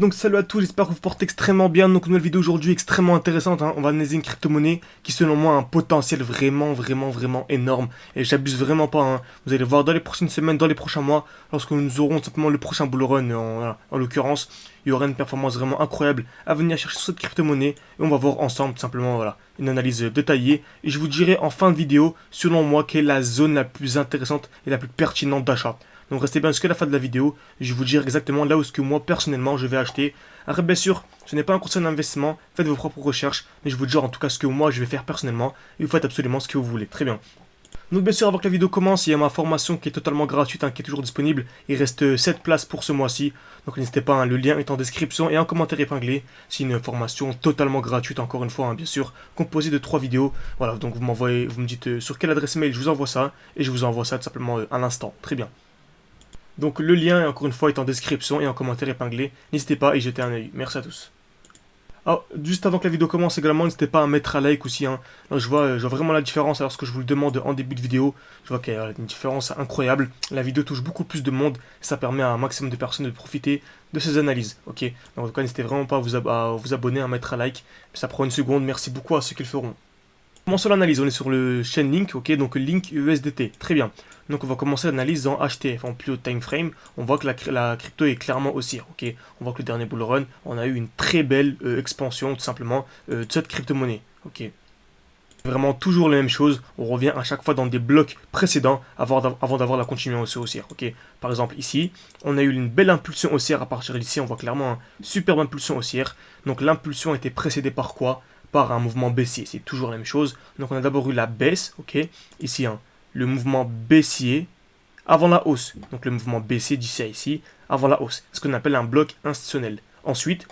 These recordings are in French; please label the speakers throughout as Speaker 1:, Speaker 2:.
Speaker 1: Donc salut à tous, j'espère que vous portez extrêmement bien. Donc nouvelle vidéo aujourd'hui extrêmement intéressante, hein. On va analyser une crypto-monnaie qui selon moi a un potentiel vraiment énorme. Et j'abuse vraiment pas, hein. Vous allez voir dans les prochaines semaines, dans les prochains mois, lorsque nous aurons simplement le prochain bull run en l'occurrence, il y aura une performance vraiment incroyable à venir chercher sur cette crypto-monnaie. Et on va voir ensemble tout simplement voilà, une analyse détaillée. Et je vous dirai en fin de vidéo, selon moi, quelle est la zone la plus intéressante et la plus pertinente d'achat. Donc restez bien jusqu'à la fin de la vidéo, je vais vous dire exactement là où ce que moi personnellement je vais acheter. Alors bien sûr, ce n'est pas un conseil d'investissement, faites vos propres recherches, mais je vous dis en tout cas ce que moi je vais faire personnellement, et vous faites absolument ce que vous voulez, très bien. Donc bien sûr, avant que la vidéo commence, il y a ma formation qui est totalement gratuite, hein, qui est toujours disponible. Il reste 7 places pour ce mois-ci, donc n'hésitez pas, hein, le lien est en description et en commentaire épinglé. C'est une formation totalement gratuite, encore une fois, hein, bien sûr, composée de 3 vidéos. Voilà, donc vous m'envoyez, vous me dites sur quelle adresse mail je vous envoie ça, et je vous envoie ça tout simplement à l'instant, très bien. Donc le lien, encore une fois, est en description et en commentaire épinglé. N'hésitez pas à y jeter un œil. Merci à tous. Alors, juste avant que la vidéo commence également, n'hésitez pas à mettre un like aussi, hein. Là, je vois vraiment la différence lorsque je vous le demande en début de vidéo. Je vois qu'il y a une différence incroyable. La vidéo touche beaucoup plus de monde. Ça permet à un maximum de personnes de profiter de ces analyses. Ok. Donc, en tout cas, n'hésitez vraiment pas à vous abonner, à mettre un like. Ça prend une seconde. Merci beaucoup à ceux qui le feront. Commençons l'analyse, on est sur le chain Link, ok, donc Link USDT, très bien. Donc on va commencer l'analyse en HTF, en plus haut time frame. On voit que la crypto est clairement haussière, ok. On voit que le dernier bull run, on a eu une très belle expansion tout simplement de cette crypto-monnaie, ok. Vraiment toujours la même chose, on revient à chaque fois dans des blocs précédents avant d'avoir la continuation haussière, ok. Par exemple ici, on a eu une belle impulsion haussière à partir d'ici, on voit clairement une superbe impulsion haussière. Donc l'impulsion était précédée par quoi? Par un mouvement baissier, c'est toujours la même chose. Donc on a d'abord eu la baisse, ok, ici hein, le mouvement baissier avant la hausse. Donc le mouvement baissier d'ici à ici, avant la hausse, ce qu'on appelle un bloc institutionnel. Ensuite,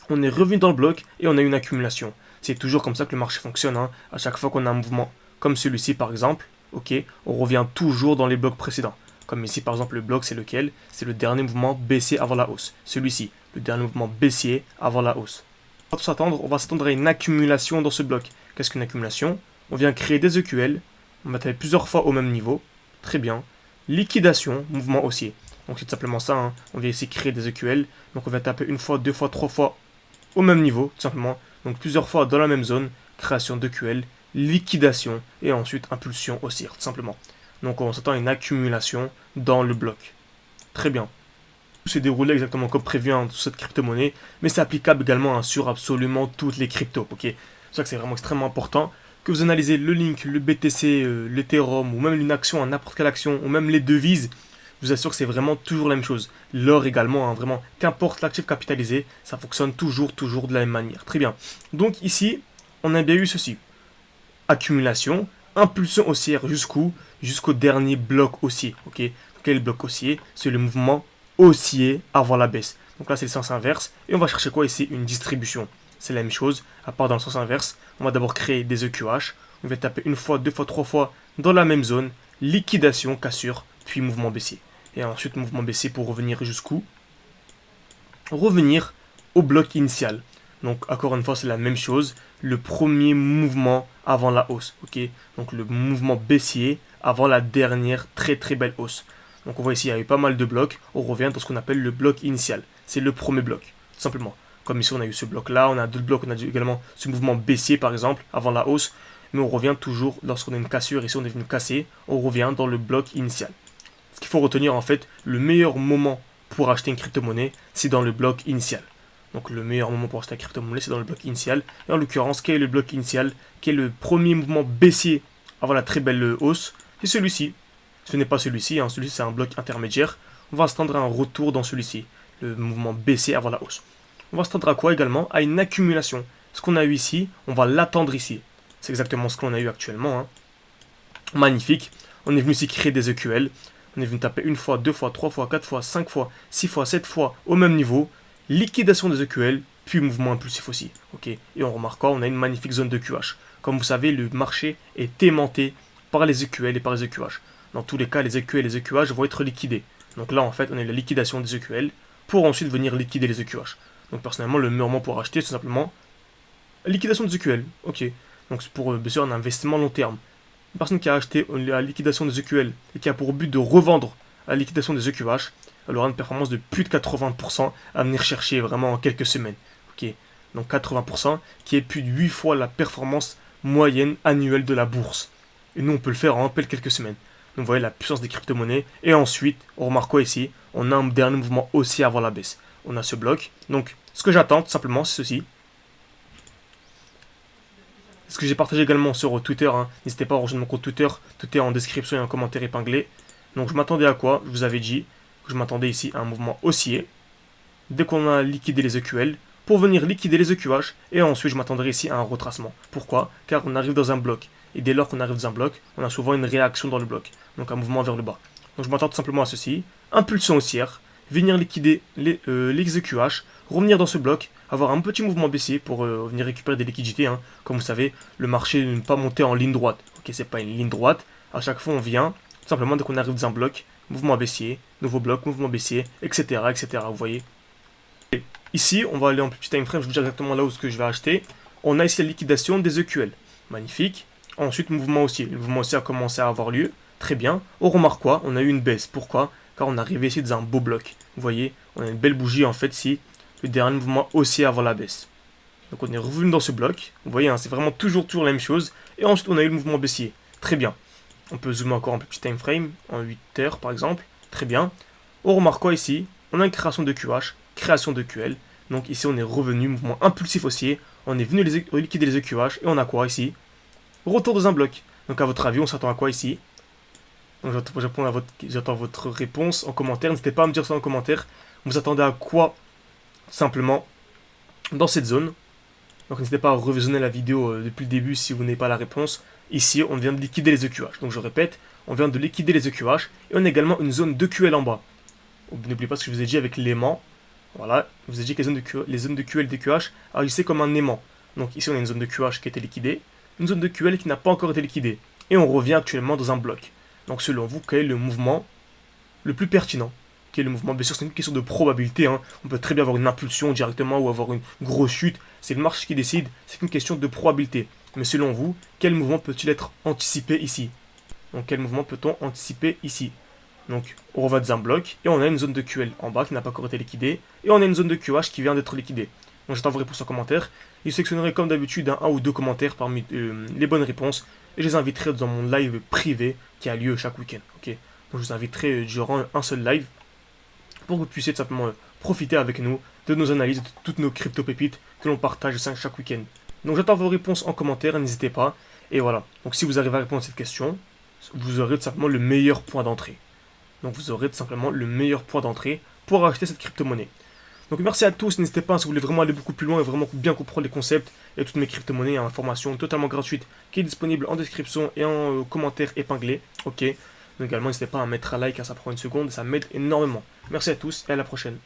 Speaker 1: on est revenu dans le bloc et on a eu une accumulation. C'est toujours comme ça que le marché fonctionne, hein. À chaque fois qu'on a un mouvement comme celui-ci par exemple, ok, on revient toujours dans les blocs précédents. Comme ici par exemple le bloc c'est lequel? C'est le dernier mouvement baissier avant la hausse. Celui-ci, le dernier mouvement baissier avant la hausse. On va s'attendre à une accumulation dans ce bloc. Qu'est-ce qu'une accumulation? On vient créer des EQL, on va taper plusieurs fois au même niveau, très bien. Liquidation, mouvement haussier. Donc c'est tout simplement ça, hein. On vient ici créer des EQL, donc on va taper une fois, deux fois, trois fois au même niveau, tout simplement. Donc plusieurs fois dans la même zone, création d'EQL, liquidation et ensuite impulsion haussière, tout simplement. Donc on s'attend à une accumulation dans le bloc. Très bien. Tout s'est déroulé exactement comme prévu sur cette crypto-monnaie, mais c'est applicable également sur absolument toutes les cryptos, ok. C'est pour ça que c'est vraiment extrêmement important que vous analysez le Link, le BTC, l'Ethereum, ou même une action, n'importe quelle action, ou même les devises. Je vous assure que c'est vraiment toujours la même chose. L'or également, hein, vraiment, qu'importe l'actif capitalisé, ça fonctionne toujours de la même manière. Très bien. Donc ici, on a bien eu ceci. Accumulation, impulsion haussière jusqu'au dernier bloc haussier, ok. Quel bloc haussier? C'est le mouvement haussier avant la baisse. Donc là, c'est le sens inverse. Et on va chercher quoi ici? Une distribution. C'est la même chose, à part dans le sens inverse. On va d'abord créer des EQH. On va taper une fois, deux fois, trois fois dans la même zone. Liquidation, cassure, puis mouvement baissier. Et ensuite, mouvement baissier pour revenir jusqu'où? Revenir au bloc initial. Donc, encore une fois, c'est la même chose. Le premier mouvement avant la hausse. Ok. Donc, le mouvement baissier avant la dernière très belle hausse. Donc on voit ici, il y a eu pas mal de blocs. On revient dans ce qu'on appelle le bloc initial. C'est le premier bloc, tout simplement. Comme ici, on a eu ce bloc-là, on a d'autres blocs, on a également ce mouvement baissier, par exemple, avant la hausse. Mais on revient toujours, lorsqu'on a une cassure, ici on est venu casser, on revient dans le bloc initial. Ce qu'il faut retenir, en fait, le meilleur moment pour acheter une crypto-monnaie, c'est dans le bloc initial. Donc le meilleur moment pour acheter une crypto-monnaie, c'est dans le bloc initial. Et en l'occurrence, quel est le bloc initial? Quel est le premier mouvement baissier avant la très belle hausse? C'est celui-ci. Ce n'est pas celui-ci, hein. Celui-ci c'est un bloc intermédiaire. On va s'attendre à un retour dans celui-ci, le mouvement baissier avant la hausse. On va s'attendre à quoi également? À une accumulation. Ce qu'on a eu ici, on va l'attendre ici. C'est exactement ce qu'on a eu actuellement, hein. Magnifique. On est venu ici créer des EQL. On est venu taper une fois, deux fois, trois fois, quatre fois, cinq fois, six fois, sept fois au même niveau. Liquidation des EQL, puis mouvement impulsif aussi. Ok. Et on remarque quoi? On a une magnifique zone de QH. Comme vous savez, le marché est aimanté par les EQL et par les EQH. Dans tous les cas, les EQL et les EQH vont être liquidés. Donc là, en fait, on a la liquidation des EQL pour ensuite venir liquider les EQH. Donc personnellement, le meilleur moment pour acheter, c'est simplement la liquidation des EQL. Ok. Donc c'est pour bien sûr un investissement long terme. Une personne qui a acheté la liquidation des EQL et qui a pour but de revendre la liquidation des EQH, elle aura une performance de plus de 80% à venir chercher vraiment en quelques semaines. Ok, donc 80% qui est plus de 8 fois la performance moyenne annuelle de la bourse. Et nous, on peut le faire en à peine quelques semaines. Donc vous voyez la puissance des crypto-monnaies. Et ensuite, on remarque quoi ici? On a un dernier mouvement haussier avant la baisse. On a ce bloc. Donc, ce que j'attends, tout simplement, c'est ceci. Ce que j'ai partagé également sur Twitter. N'hésitez pas à rejoindre mon compte Twitter. Tout est en description et en commentaire épinglé. Donc, je m'attendais à quoi? Je vous avais dit que je m'attendais ici à un mouvement haussier. Dès qu'on a liquidé les EQL, pour venir liquider les EQH, et ensuite je m'attendrai ici à un retracement. Pourquoi? Car on arrive dans un bloc. Et dès lors qu'on arrive dans un bloc, on a souvent une réaction dans le bloc. Donc un mouvement vers le bas. Donc je m'attends tout simplement à ceci. Impulsion haussière, venir liquider les EQH, revenir dans ce bloc, avoir un petit mouvement baissier pour venir récupérer des liquidités. Comme vous savez, le marché ne pas monter en ligne droite. Ok, c'est pas une ligne droite. À chaque fois on vient, tout simplement dès qu'on arrive dans un bloc, mouvement baissier, nouveau bloc, mouvement baissier, etc. etc. Vous voyez? Ici, on va aller en petit time frame, je vous dis exactement là où ce que je vais acheter. On a ici la liquidation des EQL. Magnifique. Ensuite, mouvement haussier. Le mouvement haussier a commencé à avoir lieu. Très bien. On remarque quoi? On a eu une baisse. Pourquoi? Car on est arrivé ici dans un beau bloc. Vous voyez, on a une belle bougie en fait ici. Le dernier mouvement haussier avant la baisse. Donc on est revenu dans ce bloc. Vous voyez, c'est vraiment toujours la même chose. Et ensuite, on a eu le mouvement baissier. Très bien. On peut zoomer encore un petit time frame, en 8 heures par exemple. Très bien. On remarque quoi ici? On a une création de QH. Création de QL. Donc ici on est revenu, mouvement impulsif haussier. On est venu liquider les EQH et on a quoi ici? Retour dans un bloc. Donc à votre avis, on s'attend à quoi ici? Donc j'attends votre réponse en commentaire. N'hésitez pas à me dire ça en commentaire. Vous attendez à quoi simplement dans cette zone? Donc n'hésitez pas à revisionner la vidéo depuis le début si vous n'avez pas la réponse. Ici on vient de liquider les EQH. Donc je répète, on vient de liquider les EQH et on a également une zone d'EQL en bas. N'oubliez pas ce que je vous ai dit avec l'aimant. Voilà, je vous ai dit que les zones de QL et de QH agissaient comme un aimant. Donc ici on a une zone de QH qui a été liquidée, une zone de QL qui n'a pas encore été liquidée. Et on revient actuellement dans un bloc. Donc selon vous, quel est le mouvement le plus pertinent? Quel est le mouvement? Bien sûr, c'est une question de probabilité. On peut très bien avoir une impulsion directement ou avoir une grosse chute. C'est le marché qui décide, c'est une question de probabilité. Mais selon vous, quel mouvement peut-il être anticipé ici? Donc quel mouvement peut-on anticiper ici? Donc on va dans un bloc et on a une zone de QL en bas qui n'a pas encore été liquidée et on a une zone de QH qui vient d'être liquidée. Donc j'attends vos réponses en commentaire. Je sélectionnerai comme d'habitude un ou deux commentaires parmi les bonnes réponses et je les inviterai dans mon live privé qui a lieu chaque week-end. Ok, donc je vous inviterai durant un seul live pour que vous puissiez tout simplement profiter avec nous de nos analyses, de toutes nos crypto-pépites que l'on partage chaque week-end. Donc j'attends vos réponses en commentaire, n'hésitez pas. Et voilà, donc si vous arrivez à répondre à cette question, vous aurez tout simplement le meilleur point d'entrée. Donc vous aurez tout simplement le meilleur point d'entrée pour acheter cette crypto-monnaie. Donc merci à tous, n'hésitez pas si vous voulez vraiment aller beaucoup plus loin et vraiment bien comprendre les concepts et toutes mes crypto-monnaies, une information totalement gratuite qui est disponible en description et en commentaire épinglé. Ok, donc également n'hésitez pas à mettre un like, ça prend une seconde, ça m'aide énormément. Merci à tous et à la prochaine.